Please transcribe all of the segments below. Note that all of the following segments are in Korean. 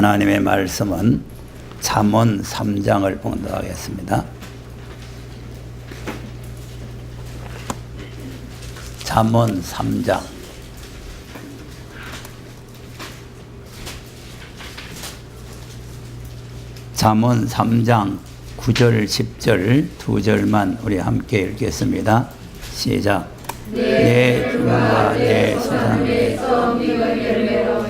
하나님의 말씀은 잠언 3장을 봉독하겠습니다. 잠언 3장. 잠언 3장 9절 10절 두 절만 우리 함께 읽겠습니다. 시작. 내 주와 내 세상에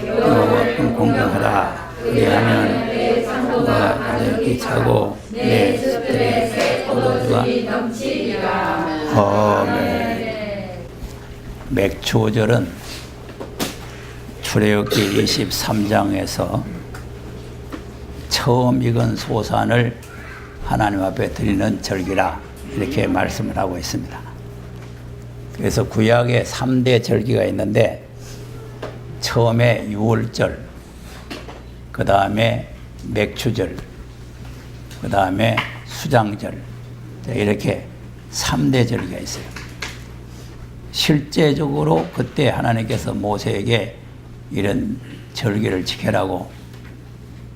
여호와를 공경하라. 그리하면 내가 가득히 차고 내 습들에 포도주가 넘치리라. 아멘. 맥주절은 출애굽기 23장에서 처음 익은 소산을 하나님 앞에 드리는 절기라 이렇게 말씀을 하고 있습니다. 그래서 구약에 3대 절기가 있는데 처음에 유월절, 그 다음에 맥주절, 그 다음에 수장절, 이렇게 3대 절기가 있어요. 실제적으로 그때 하나님께서 모세에게 이런 절기를 지켜라고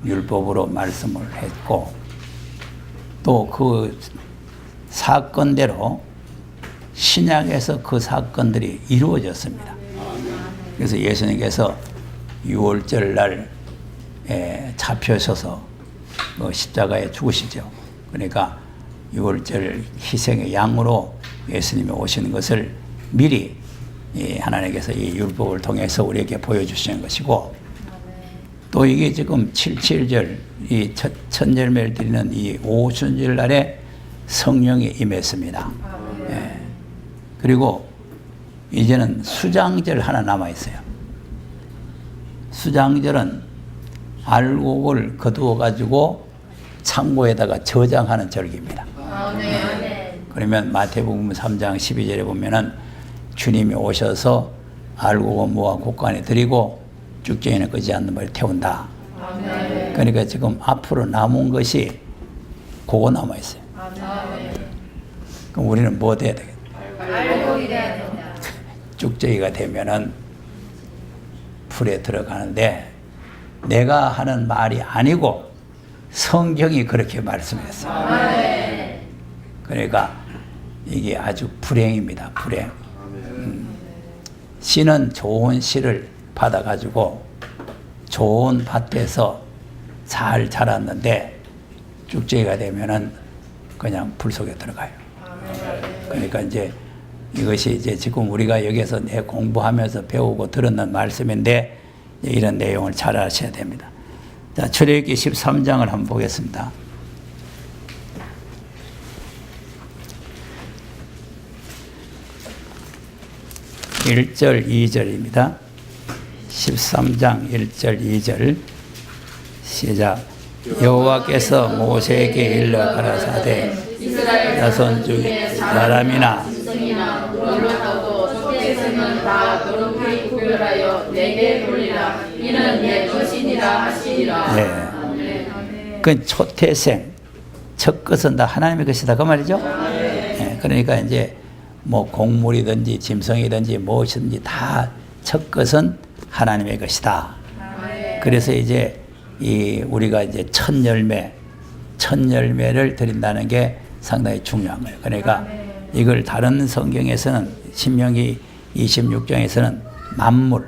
율법으로 말씀을 했고, 또 그 사건대로 신약에서 그 사건들이 이루어졌습니다. 그래서 예수님께서 6월절 날 잡혀서서 십자가에 죽으시죠. 그러니까 6월절 희생의 양으로 예수님이 오시는 것을 미리 하나님께서 이 율법을 통해서 우리에게 보여주시는 것이고, 또 이게 지금 77절, 이 첫 열매를 드리는 이 오순절 날에 성령이 임했습니다. 그리고 이제는 수장절 하나 남아있어요. 수장절은 알곡을 거두어가지고 창고에다가 저장하는 절기입니다. 그러면 마태복음 3장 12절에 보면은 주님이 오셔서 알곡은 모아 곳간에 드리고 쭉정이는 끄지 않는 머리 태운다. 그러니까 지금 앞으로 남은 것이 그거 남아있어요. 그럼 우리는 뭐 돼야 되겠다? 알곡이 돼야 된다. 쭉정이가 되면은 불에 들어가는데, 내가 하는 말이 아니고 성경이 그렇게 말씀했어요. 그러니까 이게 아주 불행입니다. 불행. 씨는 좋은 씨를 받아가지고 좋은 밭에서 잘 자랐는데 쭉정이가 되면은 그냥 불 속에 들어가요. 그러니까 이제 이것이 이제 지금 우리가 여기서 공부하면서 배우고 들었는 말씀인데, 이런 내용을 잘 아셔야 됩니다. 자, 출애굽기 13장을 한번 보겠습니다. (1절) (2절입니다) 13장 1절 2절 시작. 여호와께서 모세에게 일러 가라사대 자손 중에 사람이나 다 노릇히 구별하여 내게 돌리라. 이는 내 것이니라 하시니라. 네. 그 초태생, 첫 것은 다 하나님의 것이다 그 말이죠. 네. 그러니까 이제 뭐 곡물이든지 짐승이든지 무엇이든지 다 첫 것은 하나님의 것이다. 그래서 이제 우리가 이제 첫 열매를 드린다는 게 상당히 중요한 거예요. 그러니까 이걸 다른 성경에서는 신명기 26장에서는 만물,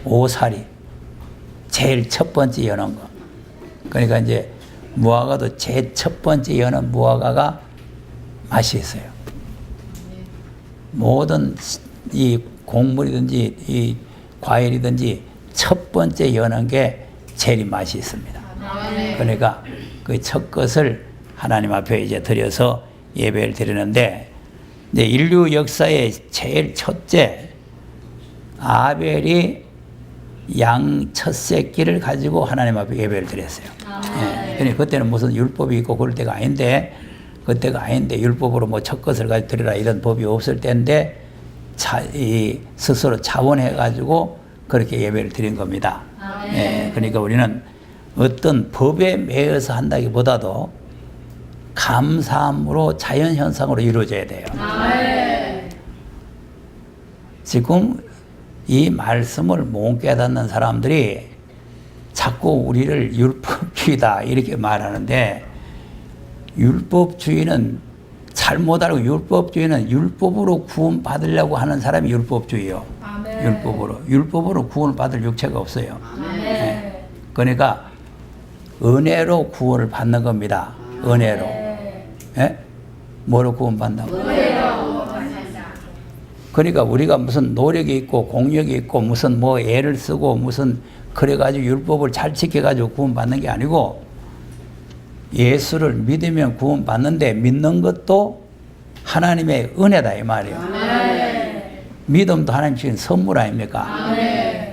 오사리, 제일 첫 번째 여는 거. 그러니까 이제 무화과도 제일 첫 번째 여는 무화과가 맛이 있어요. 모든 이 곡물이든지 이 과일이든지 첫 번째 여는 게 제일 맛이 있습니다. 그러니까 그 첫 것을 하나님 앞에 이제 드려서 예배를 드리는데, 이제 인류 역사의 제일 첫째 아벨이 양 첫 새끼를 가지고 하나님 앞에 예배를 드렸어요. 그러니까 그때는 무슨 율법이 있고 그럴 때가 아닌데, 율법으로 뭐 첫 것을 가지고 드리라 이런 법이 없을 때인데 스스로 자원해가지고 그렇게 예배를 드린 겁니다. 그러니까 우리는 어떤 법에 매여서 한다기보다도 감사함으로 자연현상으로 이루어져야 돼요. 지금 이 말씀을 못 깨닫는 사람들이 자꾸 우리를 율법주의다 이렇게 말하는데, 율법주의는 잘못 알고, 율법주의는 율법으로 구원 받으려고 하는 사람이 율법주의요. 율법으로 구원을 받을 육체가 없어요. 네. 그러니까 은혜로 구원을 받는 겁니다. 은혜로. 네? 뭐로 구원 받는다고? 그러니까 우리가 무슨 노력이 있고 공력이 있고 무슨 뭐 애를 쓰고 무슨 그래가지고 율법을 잘 지켜가지고 구원 받는 게 아니고, 예수를 믿으면 구원 받는데 믿는 것도 하나님의 은혜다 이 말이에요. 믿음도 하나님 주신 선물 아닙니까?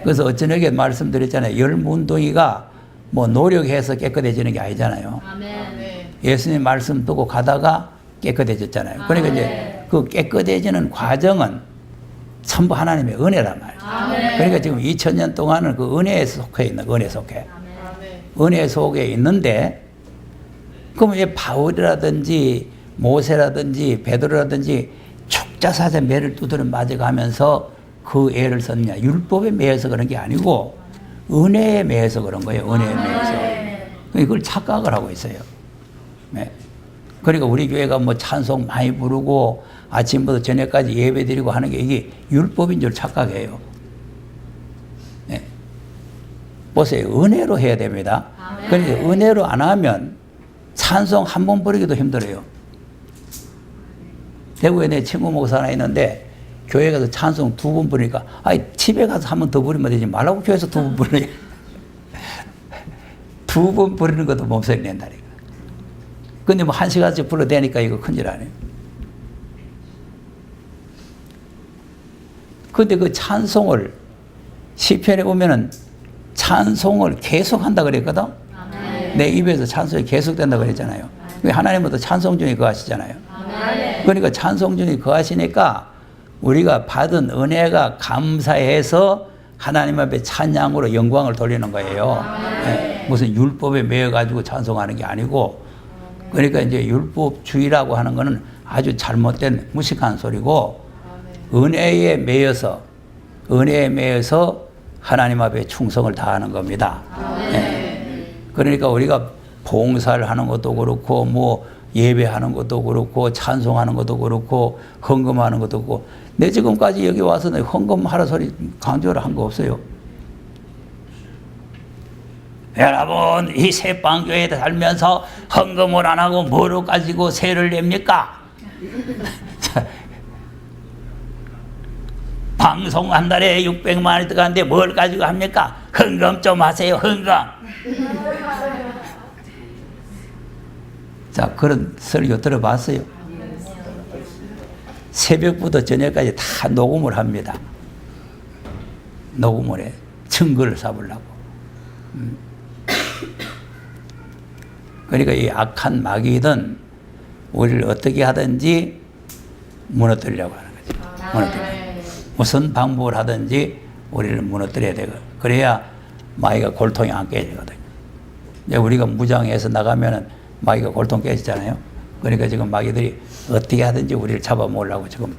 그래서 어쩌게 말씀드렸잖아요. 열무운동이가 뭐 노력해서 깨끗해지는 게 아니잖아요. 예수님 말씀 두고 가다가 깨끗해졌잖아요. 그러니까 이제 그 깨끗해지는 과정은 전부 하나님의 은혜란 말이에요. 그러니까 지금 2000년 동안은 그 은혜에 속해 있는, 은혜 속에. 은혜 속에 있는데, 그럼 왜 바울이라든지 모세라든지 베드로라든지 축자사자 매를 두드려 맞아가면서 그 애를 썼냐? 율법에 매여서 그런 게 아니고 은혜에 매여서 그런 거예요. 은혜에 매여서. 이걸 착각을 하고 있어요. 네. 그러니까 우리 교회가 뭐 찬송 많이 부르고 아침부터 저녁까지 예배 드리고 하는 게 이게 율법인 줄 착각해요. 네. 보세요. 은혜로 해야 됩니다. 그런데 은혜로 안 하면 찬송 한 번 부르기도 힘들어요. 대구에 내 친구 목사 하나 있는데 교회 가서 찬송 2번 부르니까, 아이 집에 가서 한 번 더 부르면 되지 말라고 교회에서 2번 부르냐. 2번 부르는 것도 몸소리 낸다니까. 근데 뭐 1시간씩 불러대니까 이거 큰일 아니에요. 근데 그 찬송을 시편에 보면은 찬송을 계속한다 그랬거든. 내 입에서 찬송이 계속된다 그랬잖아요. 하나님부터 찬송 중에 거하시잖아요. 그러니까 찬송 중에 거하시니까 우리가 받은 은혜가 감사해서 하나님 앞에 찬양으로 영광을 돌리는 거예요. 네. 무슨 율법에 매여가지고 찬송하는 게 아니고, 그러니까 이제 율법주의라고 하는 거는 아주 잘못된 무식한 소리고, 은혜에 매여서 하나님 앞에 충성을 다하는 겁니다. 네. 그러니까 우리가 봉사를 하는 것도 그렇고, 뭐 예배하는 것도 그렇고, 찬송하는 것도 그렇고, 헌금하는 것도 그렇고, 내 지금까지 여기 와서 헌금하라 소리 강조를 한 거 없어요. 여러분, 이 새빵교회에 살면서 헌금을 안 하고 뭐로 가지고 세를 냅니까? 방송 한 달에 600만 원이 들어가는데 뭘 가지고 합니까? 헌금 좀 하세요, 헌금. 자, 그런 설교 들어봤어요? 새벽부터 저녁까지 다 녹음을 합니다. 녹음을 해. 증거를 삼으려고. 그러니까 이 악한 마귀든 우리를 어떻게 하든지 무너뜨리려고 하는 거죠. 무너뜨리려고. 무슨 방법을 하든지 우리를 무너뜨려야 되고, 그래야 마귀가 골통이 안 깨지거든요. 우리가 무장해서 나가면은 마귀가 골통 깨지잖아요. 그러니까 지금 마귀들이 어떻게 하든지 우리를 잡아먹으려고 지금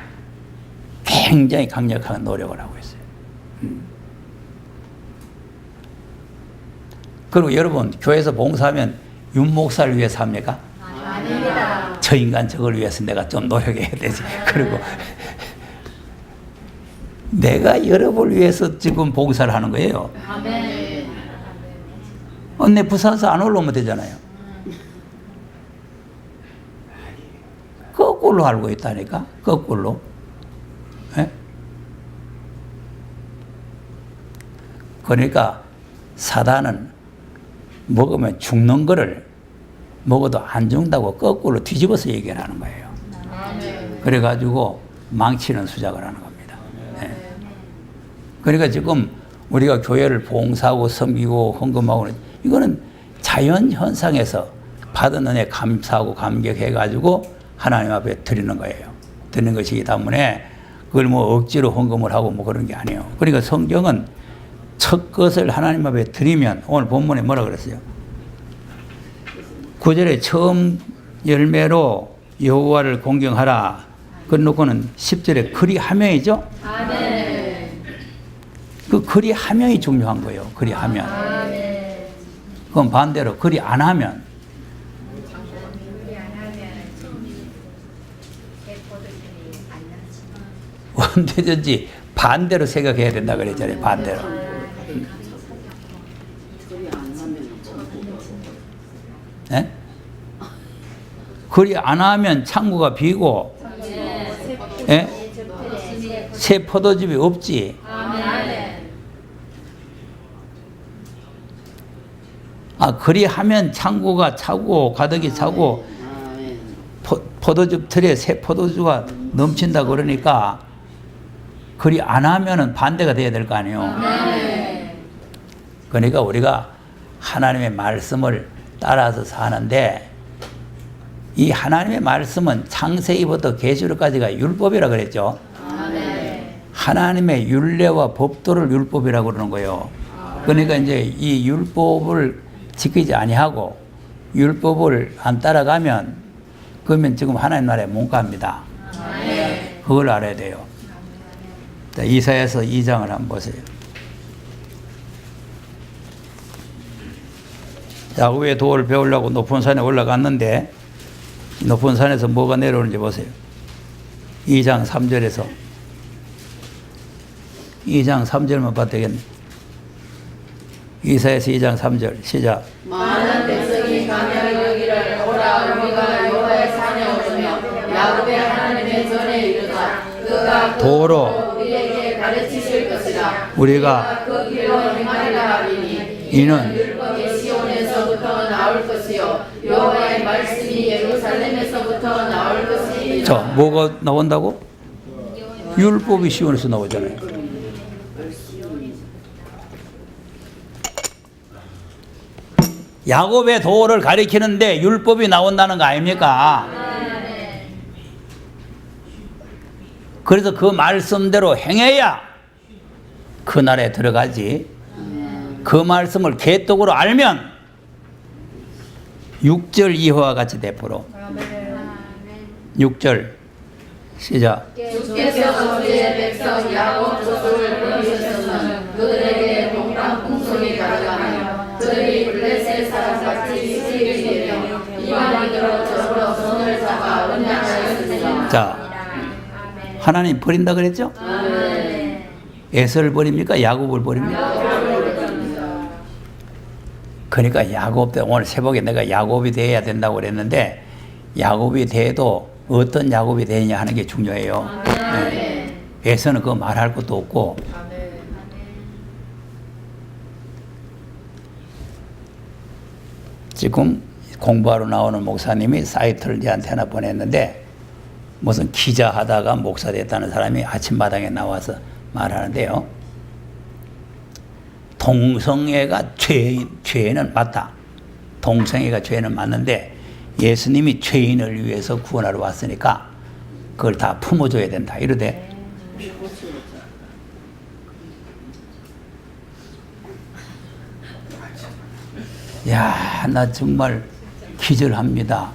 굉장히 강력한 노력을 하고 있어요. 그리고 여러분, 교회에서 봉사하면 윤목사를 위해서 합니까? 아닙니다. 저 인간 저걸 위해서 내가 좀 노력해야 되지. 그리고 내가 여러분을 위해서 지금 봉사를 하는 거예요. 아멘. 내 부산서 안 올라오면 되잖아요. 거꾸로 알고 있다니까. 거꾸로. 네? 그러니까 사단은 먹으면 죽는 거를 먹어도 안 죽는다고 거꾸로 뒤집어서 얘기를 하는 거예요. 그래가지고 망치는 수작을 하는 겁니다. 네. 그러니까 지금 우리가 교회를 봉사하고 섬기고 헌금하고, 이거는 자연 현상에서 받은 은혜 감사하고 감격해가지고 하나님 앞에 드리는 거예요. 드리는 것이기 때문에 그걸 뭐 억지로 헌금을 하고 뭐 그런 게 아니에요. 그러니까 성경은 첫 것을 하나님 앞에 드리면, 오늘 본문에 뭐라 그랬어요? 9절에 처음 열매로 여호와를 공경하라. 그러고는 10절에 그리하며이죠. 그 그리하면이 중요한 거예요. 그리하면. 그럼 반대로 그리 안 하면 언제든지 반대로 생각해야 된다 그랬잖아요. 반대로. 네? 그리 안 하면 창고가 비고 예? 새 포도즙이 없지. 그리 하면 창고가 차고 가득이 차고 포도즙 틀에 새 포도주가 넘친다 그러니까 그리 안 하면은 반대가 돼야 될 거 아니에요. 그러니까 우리가 하나님의 말씀을 따라서 사는데 이 하나님의 말씀은 창세기부터 계시록까지가 율법이라 그랬죠. 하나님의 율례와 법도를 율법이라고 그러는 거예요. 그러니까 이제 이 율법을 지키지 아니하고 율법을 안 따라가면 그러면 지금 하나님 나라에 못 갑니다. 그걸 알아야 돼요. 자, 이사야서 2장을 한번 보세요. 야곱의 도를 배우려고 높은 산에 올라갔는데 높은 산에서 뭐가 내려오는지 보세요. 2장 3절에서 2장 3절만 봐도 되겠네. 이사야서 2장 3절 시작. 많은 백성이 가며 여기를 오라 우리가 여호와의 산에 오르며 야곱의 하나님의 전에 이르자 그가 도로 우리에게 가르치실 것이라 우리가 그 길로 행하리라 하리니 이는 율법이 시온에서부터 나올 것이요 여호와의 말씀이 예루살렘에서부터 나올 것이니. 자, 뭐가 나온다고? 율법이 시온에서 나오잖아요. 야곱의 도를 가리키는데 율법이 나온다는 거 아닙니까? 그래서 그 말씀대로 행해야 그 나라에 들어가지. 그 말씀을 개떡으로 알면 6절 이하와 같이 되도록. 6절 시작. 주께서 주의 백성 야곱 족속을 버리셨으면 그들에게 동방 풍속이 가득하며 그들이 블레셋 사람같이 시집이 되며 이방이 들어 저로 손을 잡아 언약하였으니라. 자, 하나님 버린다 그랬죠? 에서를 버립니까? 야곱을 버립니까? 그러니까 야곱 때 오늘 새벽에 내가 야곱이 돼야 된다고 그랬는데 야곱이 돼도 어떤 야곱이 되느냐 하는 게 중요해요. 네. 에서는 그거 말할 것도 없고. 지금 공부하러 나오는 목사님이 사이트를 얘한테 하나 보냈는데 무슨 기자 하다가 목사 됐다는 사람이 아침마당에 나와서 말하는데요. 동성애가 죄는 맞다. 동성애가 죄는 맞는데 예수님이 죄인을 위해서 구원하러 왔으니까 그걸 다 품어줘야 된다. 이러대. 야, 나 정말 기절합니다.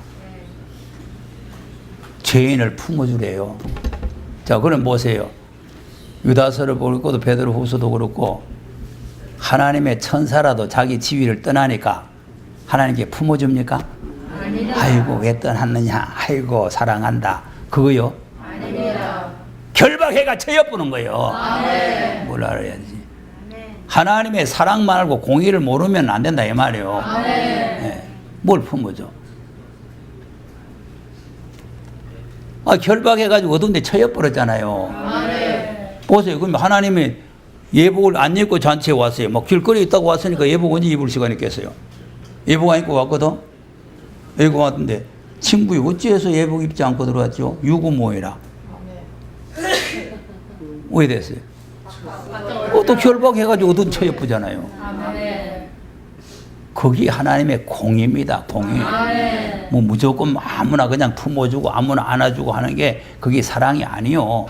죄인을 품어주래요. 자, 그럼 보세요. 유다서를 보고도 베드로 후서도 그렇고 하나님의 천사라도 자기 지위를 떠나니까 하나님께 품어줍니까? 아닙니다. 아이고 왜 떠났느냐. 아이고 사랑한다. 그거요? 아닙니다. 결박해가 쳐엿보는 거예요. 뭘 알아야지. 하나님의 사랑만 알고 공의를 모르면 안 된다 이 말이에요. 네. 뭘 품어줘? 결박해가지고 어두운 데 쳐엿버렸잖아요. 보세요. 그럼 하나님이 예복을 안 입고 잔치에 왔어요. 뭐 길거리에 있다고 왔으니까 예복 언제 입을 시간이 있겠어요? 예복 안 입고 왔거든? 예복 왔는데 친구이 어찌해서 예복 입지 않고 들어왔죠? 유구모이라. 왜 됐어요? 또 결박해가지고 어두운 쳐엿보잖아요. 거기 하나님의 공의입니다. 공의. 뭐 무조건 아무나 그냥 품어주고 아무나 안아주고 하는 게 그게 사랑이 아니요.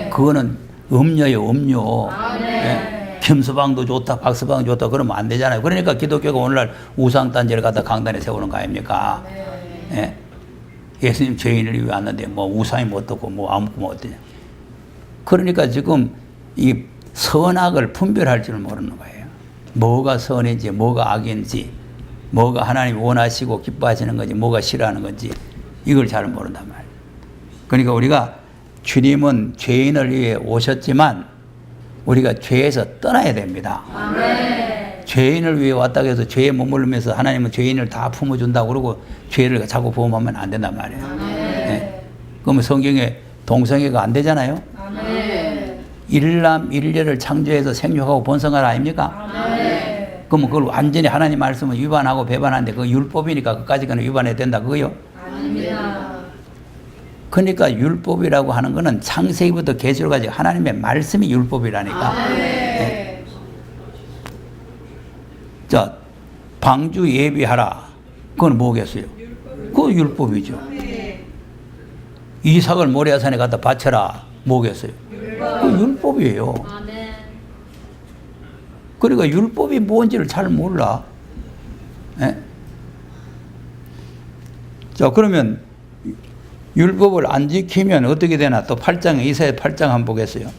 그거는 음료예요, 음료. 네? 김서방도 좋다, 박서방도 좋다 그러면 안 되잖아요. 그러니까 기독교가 오늘날 우상단지를 갖다 강단에 세우는 거 아닙니까? 네? 예수님 죄인을 위해 왔는데 뭐 우상이 뭐 어떻고 뭐 아무것도 뭐 어떠냐. 그러니까 지금 이 선악을 분별할 줄 모르는 거예요. 뭐가 선인지 뭐가 악인지, 뭐가 하나님이 원하시고 기뻐하시는 건지 뭐가 싫어하는 건지 이걸 잘 모른단 말이에요. 그러니까 우리가 주님은 죄인을 위해 오셨지만 우리가 죄에서 떠나야 됩니다. 아멘. 죄인을 위해 왔다고 해서 죄에 머무르면서 하나님은 죄인을 다 품어준다고 그러고 죄를 자꾸 보험하면 안 된단 말이에요. 네. 그러면 성경에 동성애가 안 되잖아요. 아멘. 일남 일녀를 창조해서 생육하고 번성하라 아닙니까? 아멘. 그러면 그걸 완전히 하나님 말씀을 위반하고 배반하는데 그거 율법이니까 그까지는 위반해야 된다 그거요? 아닙니다. 그러니까 율법이라고 하는 거는 창세기부터 계시록까지 하나님의 말씀이 율법이라니까. 네. 자, 방주 예비하라. 그건 뭐겠어요? 그거 율법이죠. 이삭을 모리아산에 갖다 바쳐라. 뭐겠어요? 그 율법이에요. 그러니까 율법이 뭔지를 잘 몰라. 네? 자, 그러면 율법을 안 지키면 어떻게 되나? 또 8장에 이사야 8장 한번 보겠어요.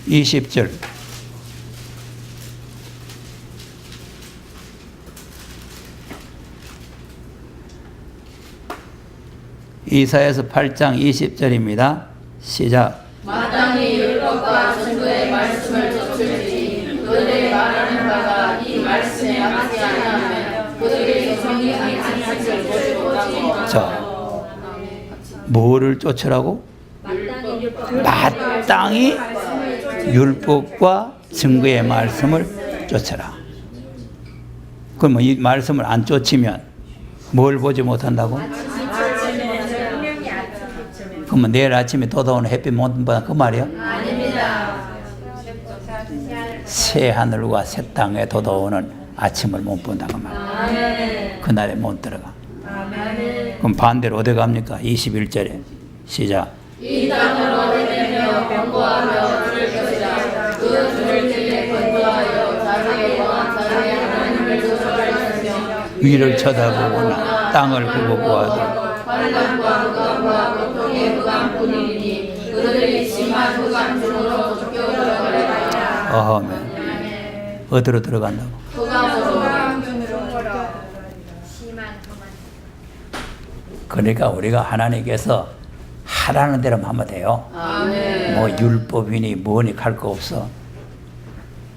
20절. 이사야서 8장 20절입니다. 시작. 마땅히 율법과 전도의 말씀을 좇을지 그들의 말하는 바가 이 말씀에 맞지 않으면 그들의 성령이 안식을 보지 못하고. 자, 뭐를 쫓으라고? 마땅히 율법과 증거의 말씀을 쫓아라. 그러면 이 말씀을 안 쫓으면 뭘 보지 못한다고? 그러면 내일 아침에 돋아오는 햇빛 못 본다 그 말이야? 아닙니다. 새 하늘과 새 땅에 돋아오는 아침을 못 본다 그 말이야. 그날에 못 들어가. 그럼 반대로 어디 갑니까? 21절에 시작. 이 땅으로 내며 경고하며 들을 것이라. 그 들을 때에 건조하여 자기의 왕 자기의 하나님을 조절할 것이며 위를 쳐다보거나 땅을 굽어보아도 환난과 흑암과 고통의 흑암뿐이니 그들이 심한 흑암 중으로 쫓겨 들어가리라. 아멘. 어디로 들어간다고? 흑암으로. 그러니까 우리가 하나님께서 하라는 대로 하면 돼요. 아멘. 뭐 율법이니 뭐니 할 거 없어.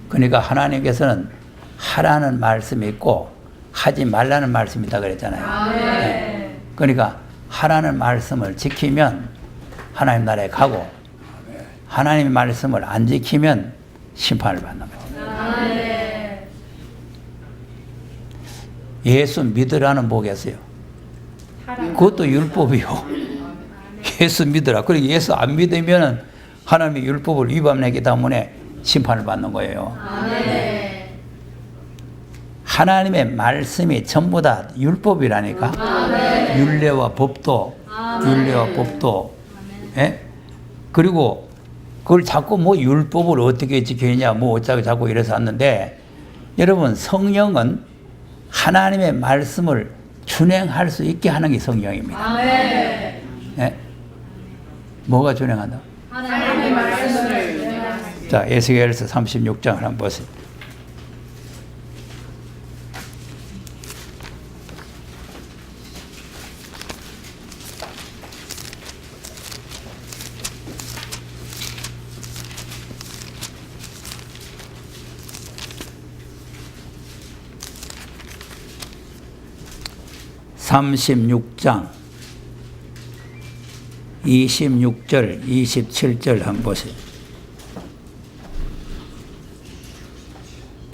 그러니까 하나님께서는 하라는 말씀이 있고 하지 말라는 말씀이 있다 그랬잖아요. 네. 그러니까 하라는 말씀을 지키면 하나님 나라에 가고 하나님의 말씀을 안 지키면 심판을 받는 거죠. 예수 믿으라는 뭐겠어요? 그것도 율법이요. 예수 믿으라. 그리고 예수 안 믿으면 하나님의 율법을 위반했기 때문에 심판을 받는 거예요. 하나님의 말씀이 전부 다 율법이라니까. 율례와 법도, 율례와 법도. 예? 그리고 그걸 자꾸 뭐 율법을 어떻게 지켜야 뭐 어쩌고 자꾸 이래서 왔는데 여러분 성령은 하나님의 말씀을 준행할 수 있게 하는 게 성령입니다. 예? 뭐가 준행한다? 하나님의 말씀을 준행하시고. 자, 에스겔서 36장을 한번 보세요. (36장) 26절, 27절 한번 보세요.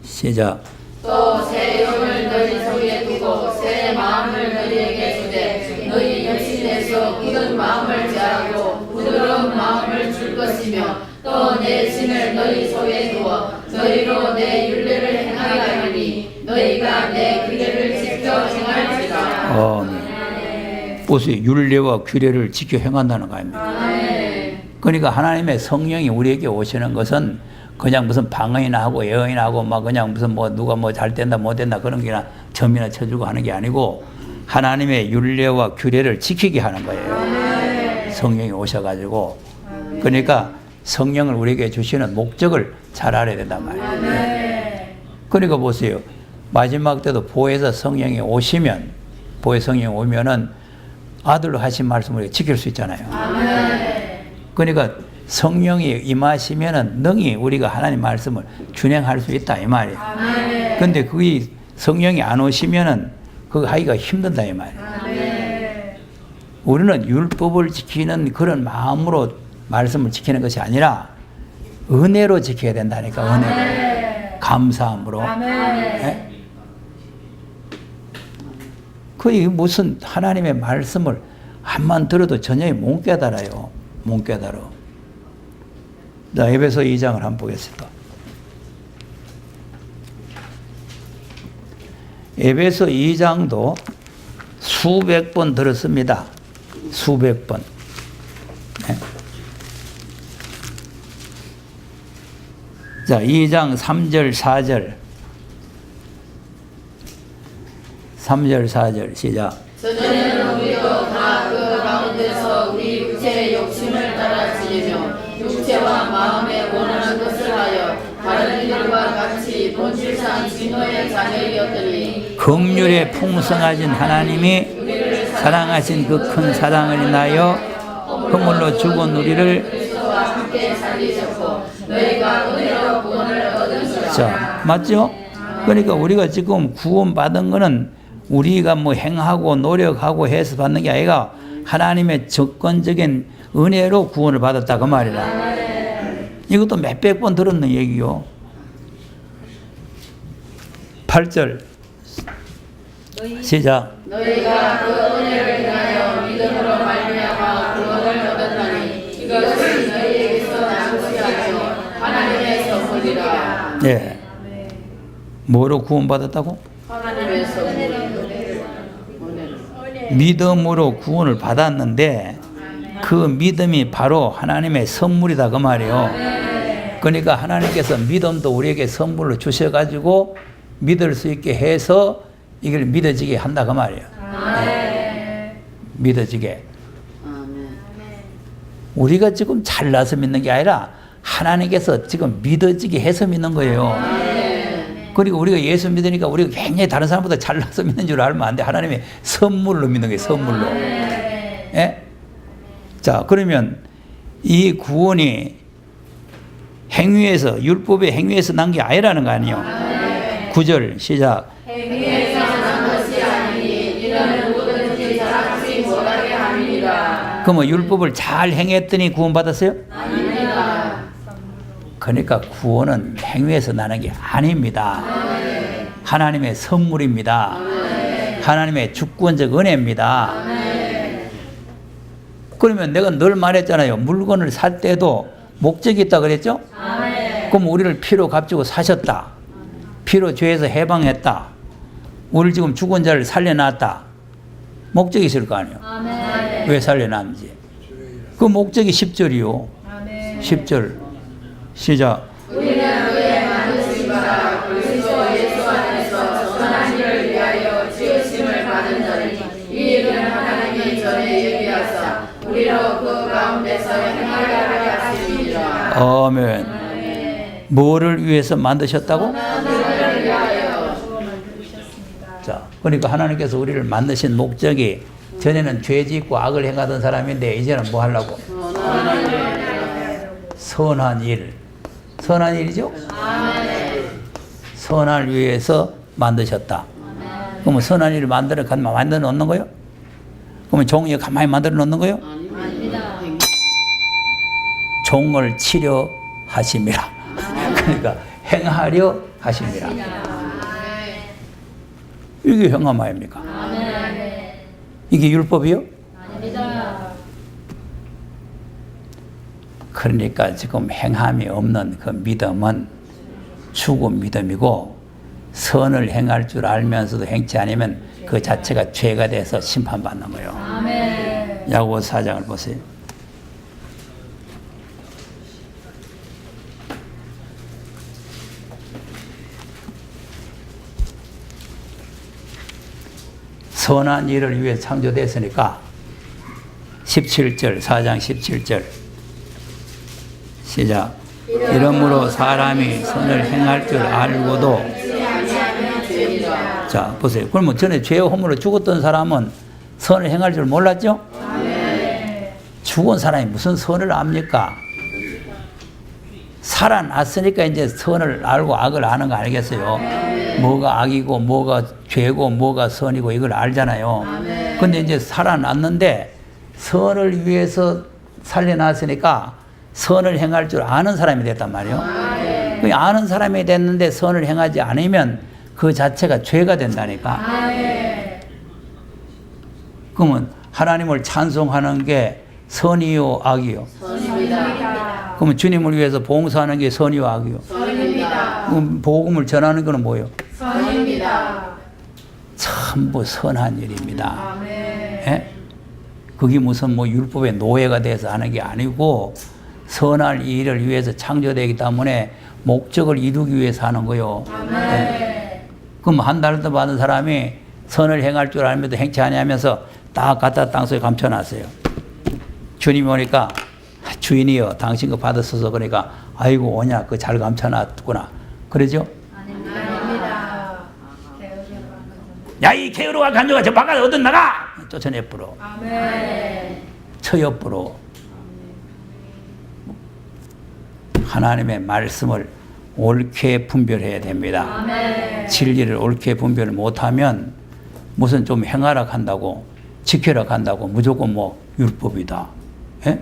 시작. 또 새 영을 너희 속에 두고 새 마음을 너희에게 주되 너희 열심에서 굳은 마음을 제하고 부드러운 마음을 줄 것이며 또 내 신을 너희 속에 두어 너희로 내 율례를 행하게 하리니 너희가 내 규례를 지켜 행할지라. 보세요. 율례와 규례를 지켜 행한다는 거 아닙니까? 그러니까 하나님의 성령이 우리에게 오시는 것은 그냥 무슨 방언이나 하고 예언이나 하고 막 그냥 무슨 뭐 누가 뭐 잘 된다 못 된다 그런 게나 점이나 쳐주고 하는 게 아니고 하나님의 율례와 규례를 지키게 하는 거예요. 성령이 오셔가지고. 그러니까 성령을 우리에게 주시는 목적을 잘 알아야 된단 말이에요. 그러니까 보세요. 마지막 때도 보혜사 성령이 오시면, 보혜 성령이 오면은 아들로 하신 말씀을 지킬 수 있잖아요. 그러니까 성령이 임하시면은 능히 우리가 하나님 말씀을 준행할 수 있다 이 말이에요. 근데 그게 성령이 안 오시면은 그거 하기가 힘든다 이 말이에요. 우리는 율법을 지키는 그런 마음으로 말씀을 지키는 것이 아니라 은혜로 지켜야 된다니까. 은혜로. 감사함으로. 네? 그게 무슨 하나님의 말씀을 한만 들어도 전혀 못 깨달아요. 못 깨달아. 자, 에베소 2장을 한번 보겠습니다. 에베소 2장도 수백 번 들었습니다. 수백 번. 네. 자, 2장 3절, 4절. 3절, 4절 시작. 전에는 우리도 다 그 가운데서 우리 육체의 욕심을 따라 지내며 육체와 마음에 원하는 것을 하여 다른 이들과 같이 본질상 진노의 자녀이었더니 긍휼에 풍성하신 하나님이 사랑하신 그 큰 사랑을 인하여 허물로 죽은 우리를 그리스도와 함께 살리셨고 너희가 은혜로 구원을 얻은 것이라. 자, 맞죠? 그러니까 우리가 지금 구원받은 거는 우리가 뭐 행하고 노력하고 해서 받는 게 아니라 하나님의 조건적인 은혜로 구원을 받았다 그 말이라. 이것도 몇백 번 들었는 얘기요. 8절 시작. 너희가 그 은혜를 인하여 믿음으로 말미암아 구원을 얻었나니 이것이 너희에게서 난 것이 아니요 하나님의 선물이라. 예. 뭐로 구원받았다고? 하나님의 선물. 믿음으로 구원을 받았는데 그 믿음이 바로 하나님의 선물이다 그 말이에요. 그러니까 하나님께서 믿음도 우리에게 선물로 주셔가지고 믿을 수 있게 해서 이걸 믿어지게 한다 그 말이에요. 네. 믿어지게. 우리가 지금 잘나서 믿는 게 아니라 하나님께서 지금 믿어지게 해서 믿는 거예요. 그리고 우리가 예수 믿으니까 우리가 굉장히 다른 사람보다 잘나서 믿는 줄 알면 안 돼. 하나님의 선물로 믿는 거예요. 선물로. 예? 자, 그러면 이 구원이 행위에서, 율법의 행위에서 난 게 아니라는 거 아니에요. 9절 시작. 행위에서 난 것이 아니니 이는 누구든지 자랑치 못하게 함이니라. 그러면 율법을 잘 행했더니 구원받았어요? 아닙니다. 그러니까 구원은 행위에서 나는 게 아닙니다. 하나님의 선물입니다. 하나님의 주권적 은혜입니다. 그러면 내가 늘 말했잖아요. 물건을 살 때도 목적이 있다 그랬죠? 그럼 우리를 피로 값주고 사셨다. 피로 죄에서 해방했다. 우리를 지금 죽은 자를 살려놨다. 목적이 있을 거 아니에요. 왜 살려놨는지. 그 목적이 10절이요. 10절 시작. 우리는 그의 만드신 바라 그리스도 예수 안에서 선한 일을 위하여 지으심을 받은 자니 이 일은 하나님이 전에 예비하사 우리로 그 가운데서 행하게 하심이니라. 아멘. 뭐를 위해서 만드셨다고? 우리를 위하여. 자, 그러니까 하나님께서 우리를 만드신 목적이 전에는 죄 짓고 악을 행하던 사람인데 이제는 뭐 하려고? 선한 일. 선한 일이죠? 선한 위해서 만드셨다. 그러면 선한 일을 만들어 놓는 거예요? 그러면 종이 가만히 만들어 놓는 거예요? 종을 치려 하심이라. 그러니까 행하려 하심이라. 이게 행함 아닙니까? 이게 율법이요? 그러니까 지금 행함이 없는 그 믿음은 죽은 믿음이고 선을 행할 줄 알면서도 행치 않으면 그 자체가 죄가 돼서 심판받는 거예요. 야고보서 4장을 보세요. 선한 일을 위해 창조됐으니까 17절 4장 17절 시작. 이러므로 사람이 선을 행할 줄 알고도. 자, 보세요. 그러면 전에 죄의 허물로 죽었던 사람은 선을 행할 줄 몰랐죠? 죽은 사람이 무슨 선을 압니까? 살아났으니까 이제 선을 알고 악을 아는 거 아니겠어요? 뭐가 악이고 뭐가 죄고 뭐가 선이고 이걸 알잖아요. 근데 이제 살아났는데 선을 위해서 살려놨으니까 선을 행할 줄 아는 사람이 됐단 말이에요. 그 아는 사람이 됐는데 선을 행하지 않으면 그 자체가 죄가 된다니까. 그러면 하나님을 찬송하는 게 선이요 악이요? 선입니다. 그러면 주님을 위해서 봉사하는 게 선이요 악이요? 선입니다. 그럼 복음을 전하는 거는 뭐예요? 선입니다. 전부 선한 일입니다. 아멘. 예? 그게 무슨 뭐 율법의 노예가 돼서 하는 게 아니고 선할 일을 위해서 창조되기 때문에 목적을 이루기 위해서 하는 거요. 예? 그럼 한 달도 받은 사람이 선을 행할 줄 알면서 행치 아니하면서 딱 갖다 땅속에 감춰놨어요. 주님이 오니까 주인이여 당신 거 받았어서 그러니까 아이고 오냐 그 잘 감춰놨구나 그러죠? 아닙니다. 야 이 게으르가 간주가 저 바깥에 어디 나가 쫓아내버려. 아멘. 저 옆으로 하나님의 말씀을 옳게 분별해야 됩니다. 아멘. 진리를 옳게 분별을 못하면 무슨 좀 행하라 한다고 지켜라 한다고 무조건 뭐 율법이다. 예?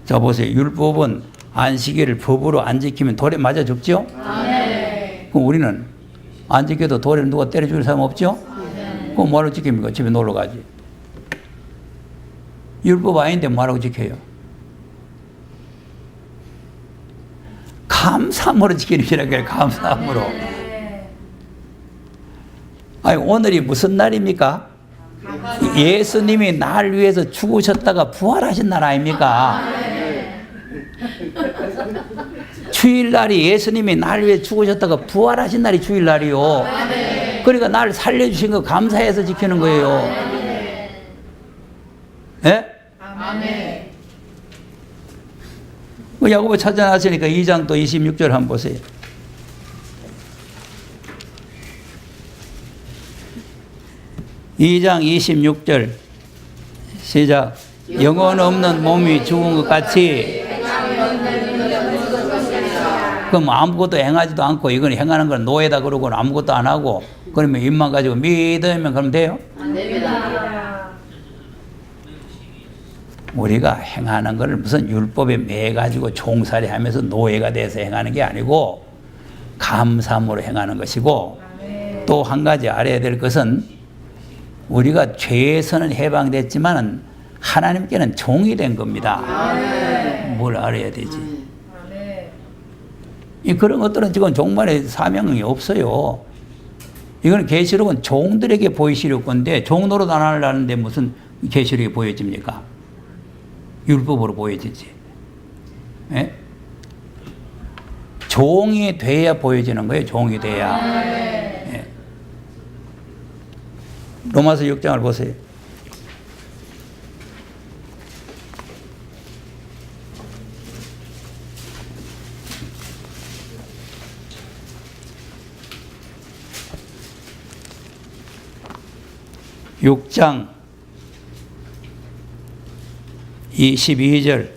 자 보세요. 율법은 안식일을 법으로 안 지키면 돌에 맞아 죽죠? 아멘. 그럼 우리는 안 지켜도 돌에 누가 때려 죽일 사람 없죠? 그럼 뭐하러 지킵니까? 집에 놀러 가지. 율법 아닌데 뭐하라고 지켜요? 감사함으로 지키는 거예요. 감사함으로. 아니 오늘이 무슨 날입니까? 예수님이 날 위해서 죽으셨다가 부활하신 날 아닙니까? 주일날이 예수님이 날 위해 죽으셨다가 부활하신 날이 주일날이요. 그러니까 날 살려주신 거 감사해서 지키는 거예요. 예? 아멘. 야고보 찾아놨으니까 2장 또 26절 한번 보세요. (2장 26절) 시작. 영혼 없는 몸이 죽은 것 같이. 그럼 아무것도 행하지도 않고 이건 행하는 건 노예다 그러고 아무것도 안 하고 그러면 입만 가지고 믿으면 그러면 돼요? 안 됩니다. 우리가 행하는 것을 무슨 율법에 매여 가지고 종살이 하면서 노예가 돼서 행하는 게 아니고 감사함으로 행하는 것이고, 또 한 가지 알아야 될 것은 우리가 죄에서는 해방됐지만 하나님께는 종이 된 겁니다. 뭘 알아야 되지? 그런 것들은 지금 종말의 사명이 없어요. 이건 계시록은 종들에게 보이시려 건데 종노릇 안 하려는데 무슨 계시록이 보여집니까? 율법으로 보여지지. 예? 종이 돼야 보여지는 거예요. 종이 돼야. 예. 로마서 6장을 보세요. (6장) 22절.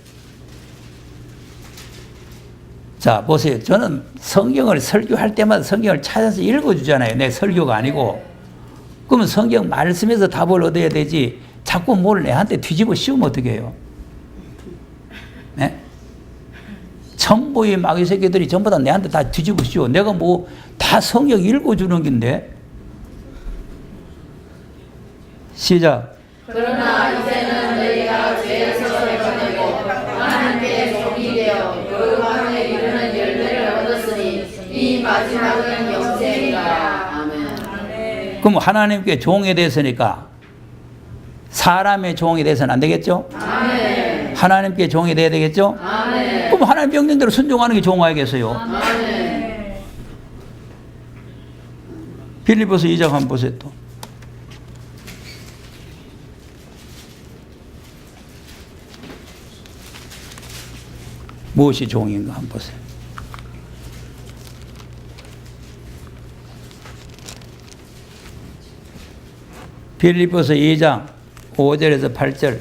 자, 보세요. 저는 성경을 설교할 때마다 성경을 찾아서 읽어주잖아요. 내 설교가 아니고. 그러면 성경 말씀에서 답을 얻어야 되지, 자꾸 뭘 내한테 뒤집어 씌우면 어떻게 해요? 네? 전부의 마귀 새끼들이 전부 다 내한테 다 뒤집어 씌워. 내가 뭐 다 성경 읽어주는 건데. 시작. 그러나 이제는 너희가 죄에서 해방되고 하나님께 종이 되어 거룩함에 이르는 열매를 얻었으니 이 마지막은 영생이라. 아멘. 그럼 하나님께 종이 됐으니까 사람의 종이 돼서는 안 되겠죠? 아멘. 하나님께 종이 돼야 되겠죠? 아멘. 그럼 하나님 명령대로 순종하는 게 종아야겠어요. 아멘. 빌립보서 2장 한번 보세요 또. 무엇이 종인가 한번 보세요. 빌립보서 2장 5절에서 8절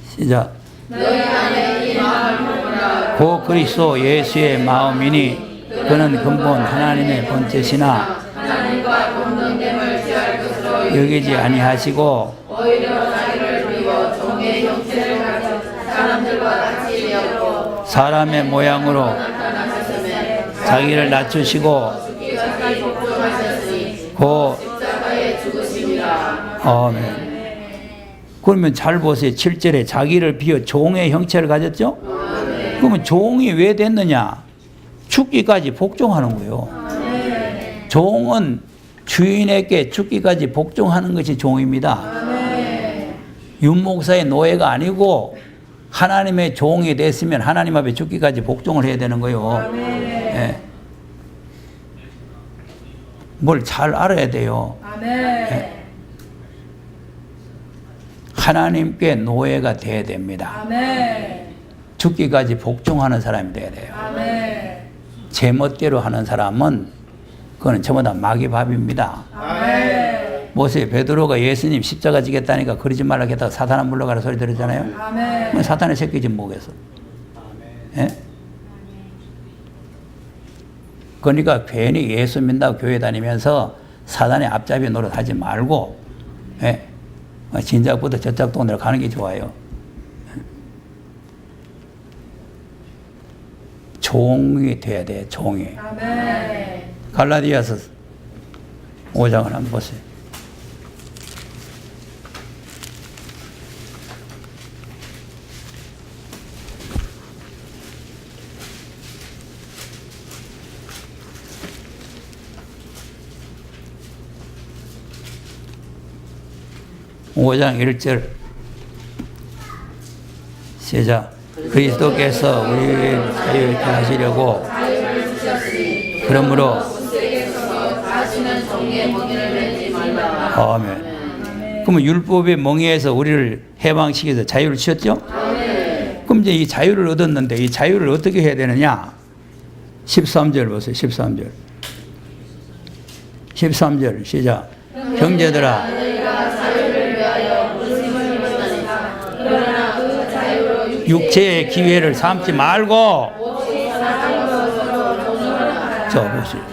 시작. 너희 안에 이 마음을 품으라. 고 그리스도 예수의 마음이니 그는 근본 하나님의 본체시나 하나님과 동등됨을 취할 것으로 여기지 아니하시고 오히려 자기를 비워 종의 형체를 가져 사람들과 같이 되었고 사람의 모양으로 나타나셨으며 자기를 낮추시고 죽기까지 복종하셨으니 고 십자가에 죽으심이라. 아멘. 그러면 잘 보세요. 7절에 자기를 비워 종의 형체를 가졌죠? 그러면 종이 왜 됐느냐? 죽기까지 복종하는 거예요. 종은 주인에게 죽기까지 복종하는 것이 종입니다. 윤목사의 노예가 아니고 하나님의 종이 됐으면 하나님 앞에 죽기까지 복종을 해야 되는 거예요. 예. 뭘 잘 알아야 돼요. 예. 하나님께 노예가 돼야 됩니다. 죽기까지 복종하는 사람이 돼야 돼요. 제멋대로 하는 사람은 그거는 전부 다 마귀밥입니다. 모세 베드로가 예수님 십자가 지겠다니까 그러지 말라 했다가 사탄아 물러가라 소리 들었잖아요. 사탄의 새끼지 뭐겠어. 예? 그러니까 괜히 예수 믿는다고 교회 다니면서 사단의 앞잡이 노릇하지 말고 예? 진작부터 저작 돈으로 가는 게 좋아요. 종이 돼야 돼, 종이. 갈라디아서 5장을 한번 보세요. 오장 1절 시작. 그리스도께서 우리를 자유케 하시려고 그러므로 아멘. 그러면 율법의 멍에에서 우리를 해방시켜서 자유를 주셨죠? 그럼 이제 이 자유를 얻었는데 이 자유를 어떻게 해야 되느냐? 13절 보세요. 13절. 13절 시작. 형제들아 육체의 기회를 삼지 말고 저 보세요.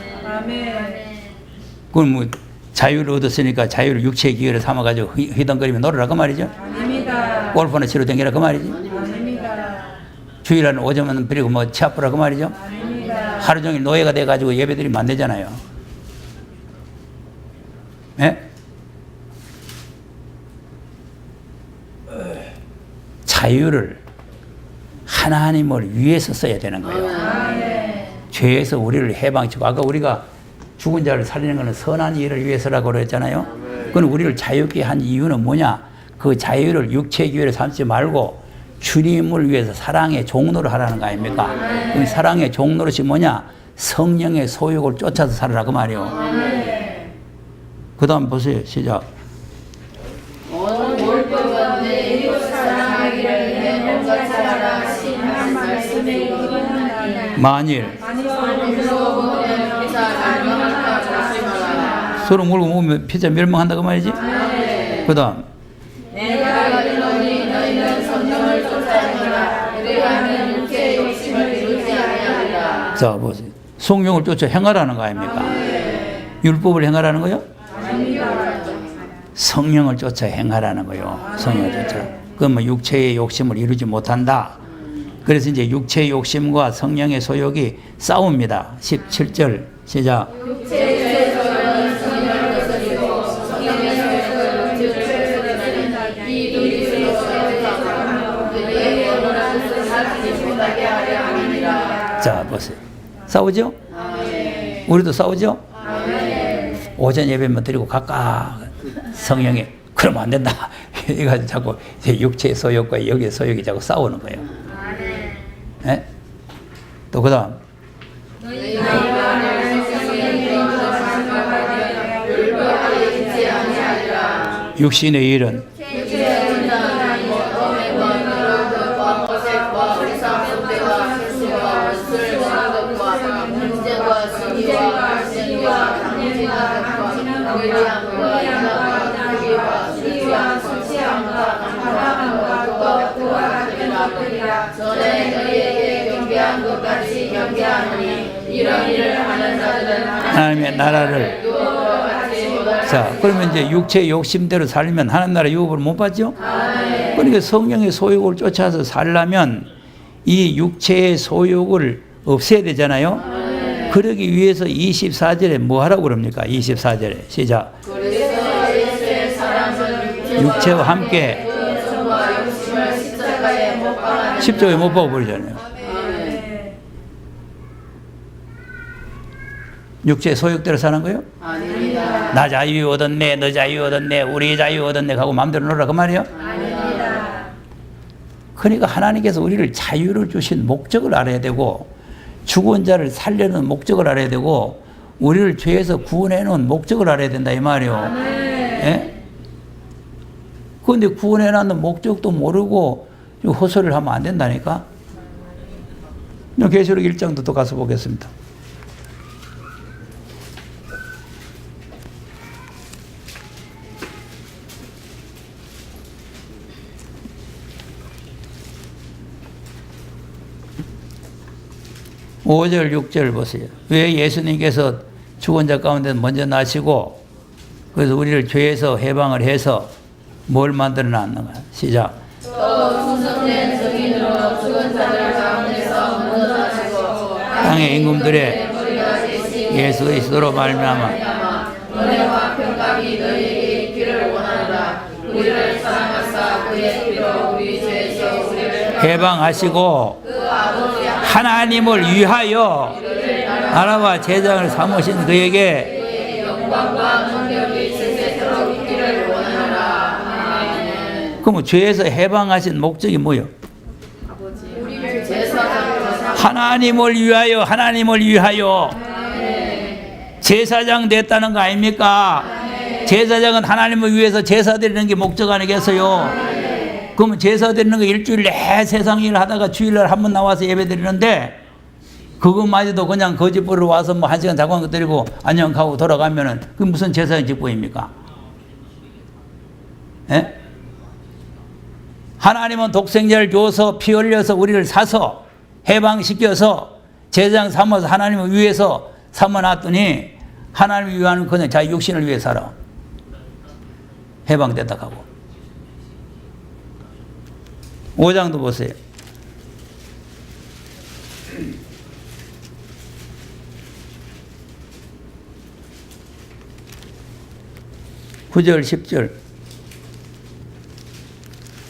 그럼 뭐 자유를 얻었으니까 자유를 육체의 기회를 삼아가지고 휘덩거리며 놀으라 그 말이죠. 아닙니다. 골프나 치러 댕기라 그 말이지. 아닙니다. 주일날 오전은 버리고 뭐 치아프라 그 말이죠. 아닙니다. 하루 종일 노예가 돼가지고 예배드리면 안 되잖아요. 예? 자유를 하나님을 위해서 써야 되는 거예요. 죄에서 우리를 해방시키고 아까 우리가 죽은 자를 살리는 것은 선한 일을 위해서라고 그랬잖아요. 그건 우리를 자유케 한 이유는 뭐냐? 그 자유를 육체의 기회를 삼지 말고 주님을 위해서 사랑의 종로를 하라는 거 아닙니까? 그 사랑의 종로릇이 뭐냐? 성령의 소욕을 쫓아서 살아라 그 말이에요. 그 다음 보세요. 시작. 올법은 내 이웃 사랑하기를 내 몸과 잘하라 하신 말씀에 이르나니 만일 서로 물고 먹으면 피자 멸망한다 그 말이지. 그 다음 내가 이르노니 너희는 성령을 쫓아내라 그리하면 육체의 욕심을 이루지 아니하리라. 자 보세요. 성령을 쫓아 행하라는 거 아닙니까? 율법을 행하라는 거요? 성령을 쫓아 행하라는 거요. 성령을 쫓아. 그러면 육체의 욕심을 이루지 못한다. 그래서 이제 육체의 욕심과 성령의 소욕이 싸웁니다. 17절 시작. 육체의 소욕은 성령을 거스리고 성령의 소욕은 육체를 거스린다. 이 둘이 서로 싸우고 그의 원하는 것을 살피지 못하게 하려 함이니라. 자 보세요. 싸우죠? 우리도 싸우죠? 오전 예배만 드리고 각각 성령이 그러면 안 된다. 이거 자꾸 육체의 소욕과 여기의 소욕이 자꾸 싸우는 거예요. 예? 또 그 다음 육신의 일은 문제와 순위와 생기와 강진과 각과 불리함과 인함과 불의와 수치와 수치함과 강팍함과 그와 같은 것들이라. 전에 너희에게 경배한 것 같이 경배하노니 이런 일을 하는 자들은 하나님의 나라를. 자, 그러면 이제 육체의 욕심대로 살면 하나님 나라 유업을 못 받죠? 그러니까 성령의 소욕을 쫓아서 살려면 이 육체의 소욕을 없애야 되잖아요. 그러기 위해서 24절에 뭐 하라고 그럽니까? 24절에 시작. 그래서 예수의 사랑은 육체와 함께 정과 욕심을 십자가에 못 박아 십자가에 못 박아 버리잖아요. 육체의 소욕대로 사는 거예요? 아닙니다. 나 자유 얻었네, 너 자유 얻었네, 우리 자유 얻었네 하고 마음대로 놀라 그 말이에요? 아닙니다. 그러니까 하나님께서 우리를 자유를 주신 목적을 알아야 되고 죽은 자를 살려는 목적을 알아야 되고 우리를 죄에서 구원해 놓은 목적을 알아야 된다 이 말이에요. 예? 그런데 구원해 놓는 목적도 모르고 호소를 하면 안 된다니까. 계시록 1장도 또 가서 보겠습니다. 오절 6절 보세요. 왜 예수님께서 죽은 자 가운데 먼저 나시고 그래서 우리를 죄에서 해방을 해서 뭘 만들어 놨는가? 시작. 또 충성된 증인으로 죽은 자들 가운데서 먼저 나시고 땅의 임금들의 예수 그리스도로 말미암아 은혜와 평강이 너희에게 있기를 원하노라. 우리를 사랑하사 그의 피로 우리 죄에서 우리를 해방하시고 하나님을 위하여 나라와 제장을 삼으신 그에게 영광과 능력이 세세토록 있기를 원하노라. 아멘. 그럼 죄에서 해방하신 목적이 뭐예요? 우리를 제사장으로 하나님을 위하여 하나님을 위하여 제사장 됐다는 거 아닙니까? 제사장은 하나님을 위해서 제사 드리는 게 목적 아니겠어요? 그러면 제사 드리는 거 일주일 내 세상 일 하다가 주일날 한 번 나와서 예배 드리는데 그것마저도 그냥 거짓부로 와서 뭐 1시간 자고 드리고 안녕 하고 돌아가면은 그게 무슨 제사의 직분입니까? 예? 하나님은 독생자를 줘서 피 흘려서 우리를 사서 해방시켜서 제사장 삼아서 하나님을 위해서 삼아놨더니 하나님을 위하는 그냥 자기 육신을 위해 살아. 해방됐다 하고. 5장도 보세요. (9절) (10절)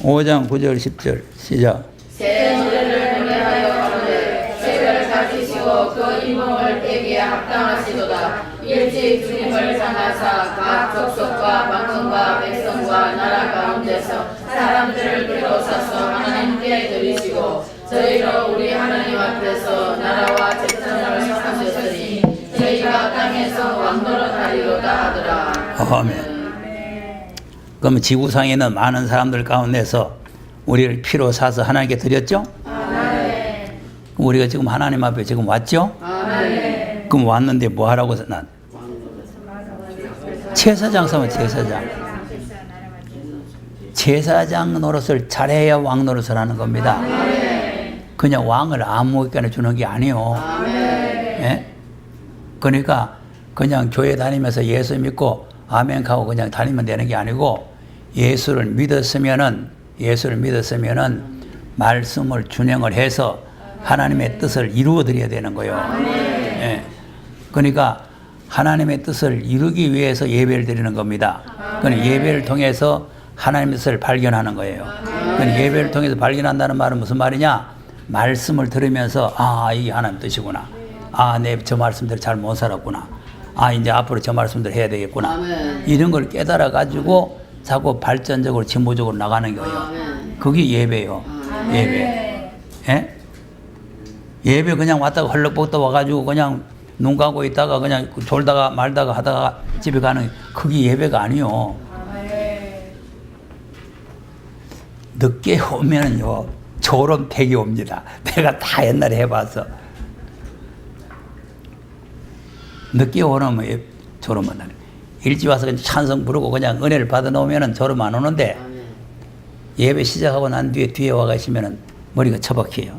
5장 9절 10절 시작. 새 노래를 노래하여 가로되 새를 가지시고 그 이몽을 빼기에 합당하시도다. 일찍 주님을 향하사 각 족속과 방언과 백성과 나라 가운데서 사람들을 비로소서 하나님께 드리시고 저희로 우리 하나님 앞에서 나라와 제사장을 삼으셨으니 저희가 땅에서 왕노릇하리로다 하더라. 아멘. 그러면 지구상에는 많은 사람들 가운데서 우리를 피로 사서 하나님께 드렸죠? 아멘. 그럼 우리가 지금 하나님 앞에 지금 왔죠? 아멘. 그럼 왔는데 뭐 하라고 난? 제사장 삼아 제사장. 제사장 노릇을 잘해야 왕 노릇을 하는 겁니다. 그냥 왕을 아무거나 주는 게 아니에요. 예? 그러니까 그냥 교회 다니면서 예수 믿고 아멘 하고 그냥 다니면 되는 게 아니고 예수를 믿었으면은 말씀을 준행을 해서 하나님의 뜻을 이루어 드려야 되는 거예요. 예. 그러니까 하나님의 뜻을 이루기 위해서 예배를 드리는 겁니다. 그러니까 예배를 통해서 하나님의 뜻을 발견하는 거예요. 그러니까 예배를 통해서 발견한다는 말은 무슨 말이냐? 말씀을 들으면서 아, 이게 하나님 뜻이구나. 아, 내 저 말씀대로 잘 못 살았구나. 아, 이제 앞으로 저 말씀대로 해야 되겠구나. 아멘. 이런 걸 깨달아 가지고 자꾸 발전적으로 진보적으로 나가는 거예요. 아멘. 그게 예배예요. 예배. 예? 예배 그냥 왔다가 헐렁벗다 와가지고 그냥 눈 감고 있다가 그냥 졸다가 말다가 하다가 집에 가는 그게 예배가 아니요. 늦게 오면은요 졸음팩이 옵니다. 내가 다 옛날에 해봐서 늦게 오면 졸음 안 나요. 일찍 와서 그냥 찬송 부르고 그냥 은혜를 받아 놓으면 졸음 안 오는데 예배 시작하고 난 뒤에 와 가시면 머리가 처박혀요.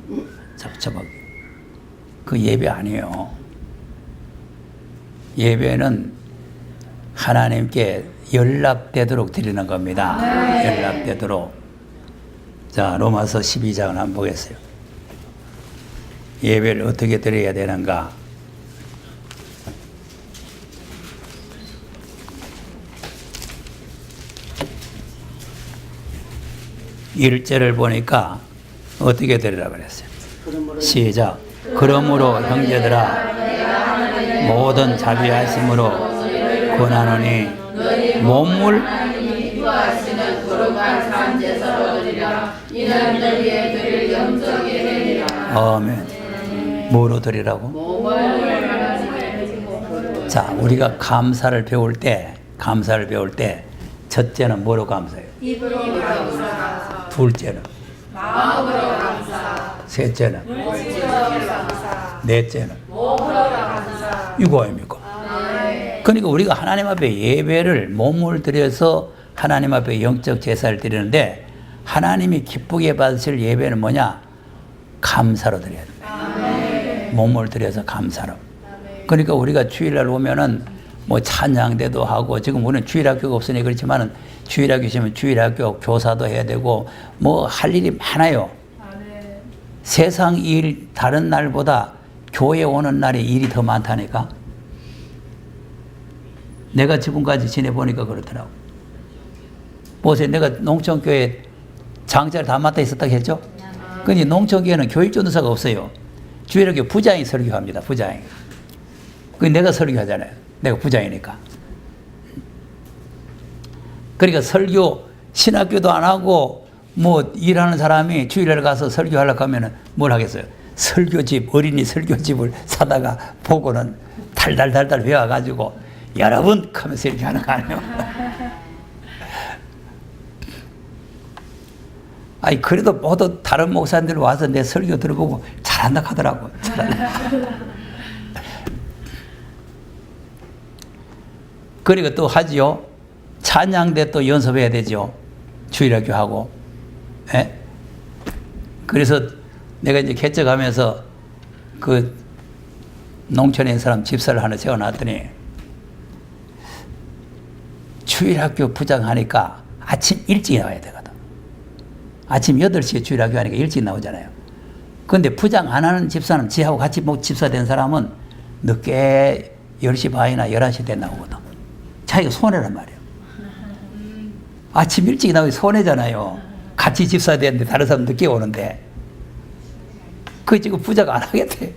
처박. 그 예배 아니에요. 예배는 하나님께 연락되도록 드리는 겁니다. 연락되도록. 자, 로마서 12장을 한번 보겠어요. 예배를 어떻게 드려야 되는가? 1절을 보니까 어떻게 드리라고 그랬어요? 시작. 그러므로 형제들아 모든 자비하심으로 권하노니 몸을 기뻐하시는 거룩한 산 제사로 드리라. 이는 너희의 드릴 영적 예배니라. 아멘. 뭐로 드리라고? 자, 우리가 감사를 배울 때 첫째는 뭐로 감사해요? 입으로 감사. 둘째는? 마음으로 감사. 셋째는? 몸으로 감사. 넷째는? 몸으로 감사. 이거 아닙니까? 그러니까 우리가 하나님 앞에 예배를 몸을 들여서 하나님 앞에 영적 제사를 드리는데 하나님이 기쁘게 받으실 예배는 뭐냐? 감사로 드려야 됩니다. 몸을 들여서 감사로. 그러니까 우리가 주일날 오면은 뭐 찬양대도 하고 지금 우리는 주일학교가 없으니 그렇지만은 주일학교 있으면 주일학교 교사도 해야 되고 뭐 할 일이 많아요. 세상 일 다른 날보다 교회 오는 날에 일이 더 많다니까. 내가 지금까지 지내보니까 그렇더라고. 보세요. 내가 농촌교회 장자를 다 맡아 있었다고 했죠? 근데 농촌교회는 교육전도사가 없어요. 주일학교 부장이 설교합니다. 부장이. 그 내가 설교하잖아요. 내가 부장이니까. 그러니까 설교, 신학교도 안 하고 뭐 일하는 사람이 주일날 가서 설교하려고 하면은 뭘 하겠어요? 설교집, 어린이 설교집을 사다가 보고는 달달달달 배워가지고 여러분 하면서 이렇게 하는 거 아니에요? 아니, 그래도 모두 다른 목사님들 와서 내 설교 들어보고 잘한다 하더라고. 그리고 또 하지요. 찬양대 또 연습해야 되죠. 주일학교 하고. 예? 그래서 내가 이제 개척하면서 그 농촌에 있는 사람 집사를 하나 세워놨더니 주일학교 부장하니까 아침 일찍 나와야 되거든. 아침 8시에 주일학교 하니까 일찍 나오잖아요. 그런데 부장 안 하는 집사는 지하고 같이 집사 된 사람은 늦게 10시 반이나 11시 때 나오거든. 자기가 손해란 말이에요. 아침 일찍 나오기 손해잖아요. 같이 집사 되는데 다른 사람 늦게 오는데. 그 지금 부자가 안 하겠대.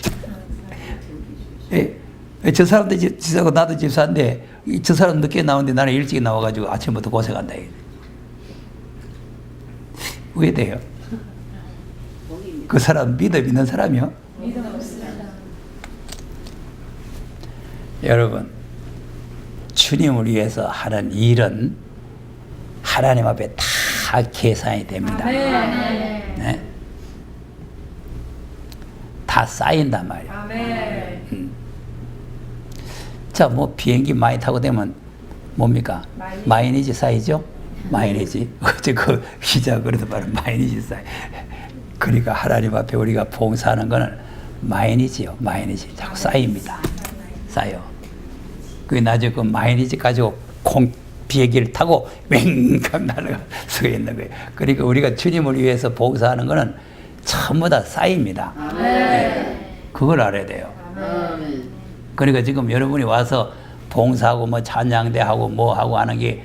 예. 저 사람도 집사고 나도 집사인데 저 사람 늦게 나오는데 나는 일찍 나와가지고 아침부터 고생한다. 왜 돼요? 그 사람 믿음 있는 사람이요? 믿음 없습니다. 여러분, 주님을 위해서 하는 일은 하나님 앞에 다 계산이 됩니다. 네? 다 쌓인단 말이에요. 자, 뭐 비행기 많이 타고 되면 뭡니까? 마이니지 쌓이죠? 마이니지. 어제 그 기자 그래도 말은 마이니지 쌓이. 그러니까 하나님 앞에 우리가 봉사하는 거는 마이니지요. 마이니지. 자꾸 쌓입니다. 쌓여. 그 나중에 그 마이니지 가지고 비행기를 타고 맹강 날아가 서 있는 거예요. 그러니까 우리가 주님을 위해서 봉사하는 거는 전부 다 쌓입니다. 네. 그걸 알아야 돼요. 그러니까 지금 여러분이 와서 봉사하고 뭐 찬양대하고 뭐 하고 하는 게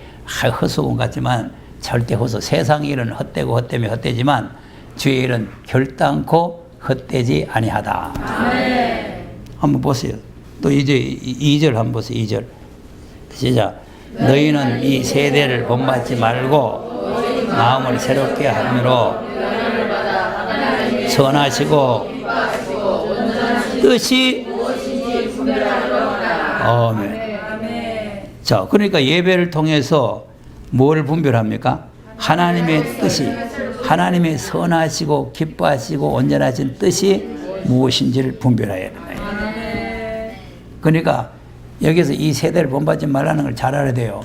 헛소금 같지만 절대 헛소. 세상 일은 헛되고 헛되면 헛되지만 주의 일은 결단코 헛되지 아니하다. 한번 보세요. 또 이제 2절 한번 보세요. 2절. 시작. 너희는 이 세대를 본받지 말고 마음을 새롭게 함으로 선하시고 뜻이 아멘. 자, 그러니까 예배를 통해서 뭘 분별합니까? 하나님의 뜻이, 하나님의 선하시고 기뻐하시고 온전하신 뜻이 무엇인지를 분별해야 된다. 그러니까 여기서 이 세대를 본받지 말라는 걸 잘 알아야 돼요.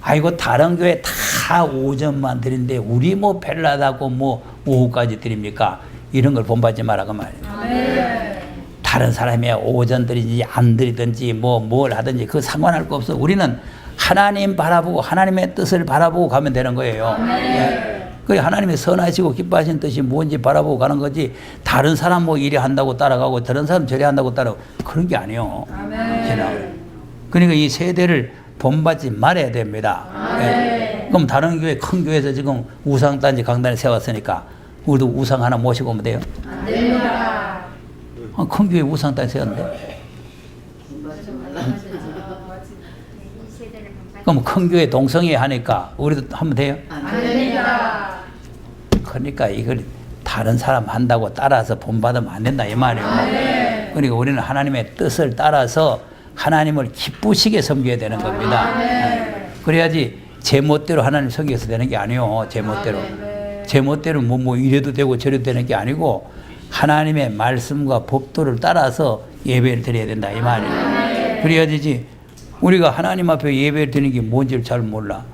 아이고 다른 교회 다 오전만 드리는데 우리 뭐 벨라다고 뭐 오후까지 드립니까? 이런 걸 본받지 말라 그 말이에요. 다른 사람이 오전 드리든지 안 드리든지 뭐 뭘 하든지 그 상관할 거 없어. 우리는 하나님 바라보고 하나님의 뜻을 바라보고 가면 되는 거예요. 그래 하나님이 선하시고 기뻐하시는 뜻이 뭔지 바라보고 가는 거지. 다른 사람 뭐 이리 한다고 따라가고 다른 사람 저리 한다고 따라가고 그런 게 아니에요. 그러니까 이 세대를 본받지 말아야 됩니다. 그럼 다른 교회 큰 교회에서 지금 우상단지 강단에 세웠으니까 우리도 우상 하나 모시고 오면 돼요? 안 됩니다. 큰 교회 우상단지 세웠는데 그럼 큰 교회 동성애 하니까 우리도 하면 돼요? 안 됩니다. 그러니까 이걸 다른 사람 한다고 따라서 본받으면 안 된다 이 말이에요. 그러니까 우리는 하나님의 뜻을 따라서 하나님을 기쁘시게 섬겨야 되는 겁니다. 그래야지 제 멋대로 하나님 섬겨서 되는 게 아니에요. 제 멋대로. 제 멋대로 뭐 이래도 되고 저래도 되는 게 아니고 하나님의 말씀과 법도를 따라서 예배를 드려야 된다 이 말이에요. 그래야지 우리가 하나님 앞에 예배를 드리는 게 뭔지를 잘 몰라.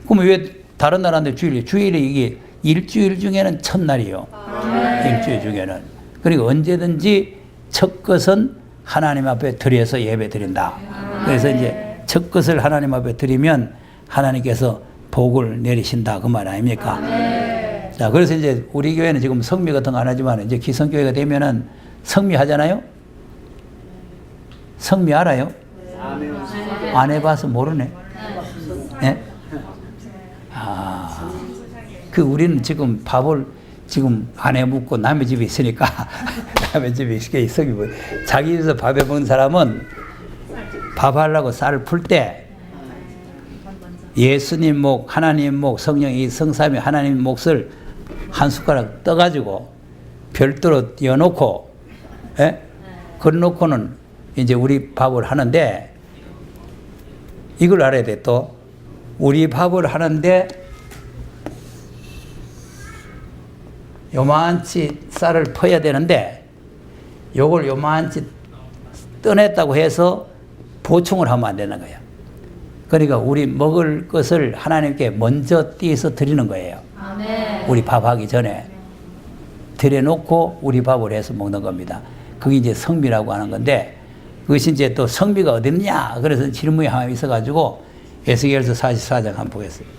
그럼 왜 다른 나라인데 주일에 이게 일주일 중에는 첫날이요. 일주일 중에는. 그러니까 언제든지 첫 것은 하나님 앞에 드려서 예배 드린다. 그래서 이제 첫 것을 하나님 앞에 드리면 하나님께서 복을 내리신다 그 말 아닙니까? 자, 그래서 이제 우리 교회는 지금 성미 같은 거 안 하지만 이제 기성교회가 되면은 성미 하잖아요? 성미 알아요? 안 해봐서 모르네. 예? 우리는 지금 밥을 지금 안 해 먹고 남의 집에 있으니까 남의 집에 있으니까 뭐 자기 집에서 밥 해 먹는 사람은 밥 하려고 쌀을 풀 때 예수님 목, 하나님 목, 성령이 성삼위 하나님 몫을 한 숟가락 떠가지고 별도로 띄워놓고, 예? 그래놓고는 이제 우리 밥을 하는데 이걸 알아야 돼. 또 우리 밥을 하는데 요만치 쌀을 퍼야 되는데 요걸 요만치 떠냈다고 해서 보충을 하면 안 되는 거예요. 그러니까 우리 먹을 것을 하나님께 먼저 띄어서 드리는 거예요. 우리 밥하기 전에 드려놓고 우리 밥을 해서 먹는 겁니다. 그게 이제 성미라고 하는 건데 그것이 이제 또 성미가 어디 있냐 그래서 질문이 하나 있어가지고 에스겔서 44장 한번 보겠습니다.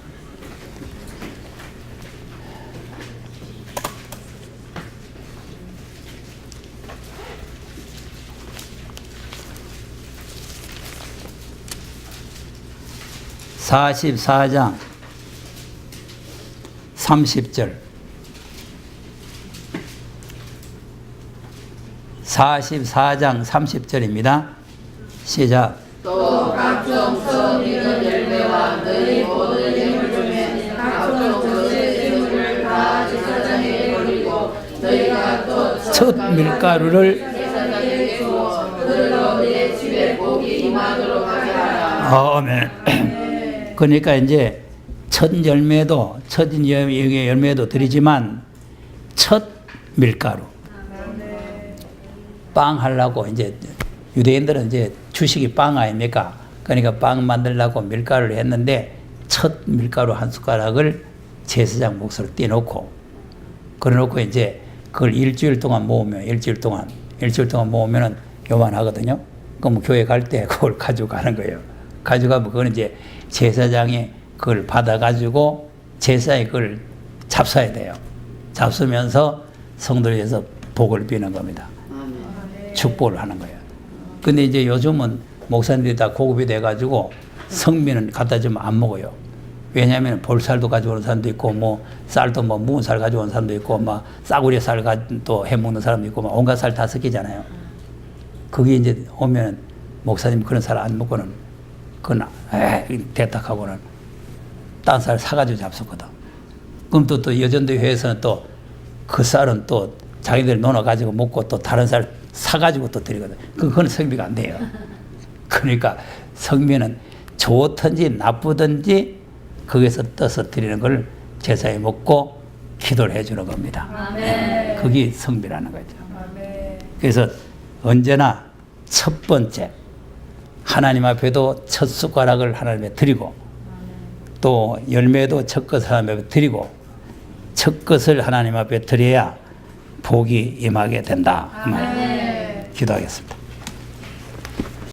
(44장) 30절 44장 30절입니다. 시작. 또 각종 썩 익은 열매와 너희 모든 예물 중에 각종 것의 예물을 다 제사장에게 드리고 너희가 또 첫 밀가루를 제사장에게 주어 그들로 내 집에 복이 임하도록 하게 하라. 아멘. 그러니까 이제 첫 열매도 첫 열매도 드리지만 첫 밀가루 빵 하려고 이제 유대인들은 이제 주식이 빵 아닙니까? 그러니까 빵 만들려고 밀가루를 했는데 첫 밀가루 한 숟가락을 제사장 몫으로 떼놓고 그래놓고 이제 그걸 일주일 동안 모으면은 요만하거든요. 그럼 교회 갈 때 그걸 가져가는 거예요. 가져가면 그거는 이제 제사장이 그걸 받아가지고 제사에 그걸 잡숴야 돼요. 잡수면서 성도에서 복을 비는 겁니다. 축복을 하는 거예요. 근데 이제 요즘은 목사님들이 다 고급이 돼가지고 성미는 갖다 주면 안 먹어요. 왜냐하면 볼살도 가져오는 사람도 있고, 뭐 쌀도 뭐 무은 살 가져오는 사람도 있고, 막 싸구려 살 또 해 먹는 사람도 있고, 막 온갖 살 다 섞이잖아요. 그게 이제 오면 목사님 그런 살 안 먹고는 그건 대탁하고는 딴 쌀 사가지고 잡수거든. 그럼 또 여전도 회에서는 또 그 쌀은 또 자기들 논아가지고 먹고 또 다른 쌀 사가지고 또 드리거든. 그건 성미가 안 돼요. 그러니까 성미는 좋든지 나쁘든지 거기서 떠서 드리는 걸 제사에 먹고 기도를 해주는 겁니다. 아멘. 그게 성미라는 거죠. 아멘. 그래서 언제나 첫 번째 하나님 앞에도 첫 숟가락을 하나님에 드리고 또 열매도 첫 것을 하나님 앞에 드리고 첫 것을 하나님 앞에 드려야 복이 임하게 된다. 그 말 기도하겠습니다.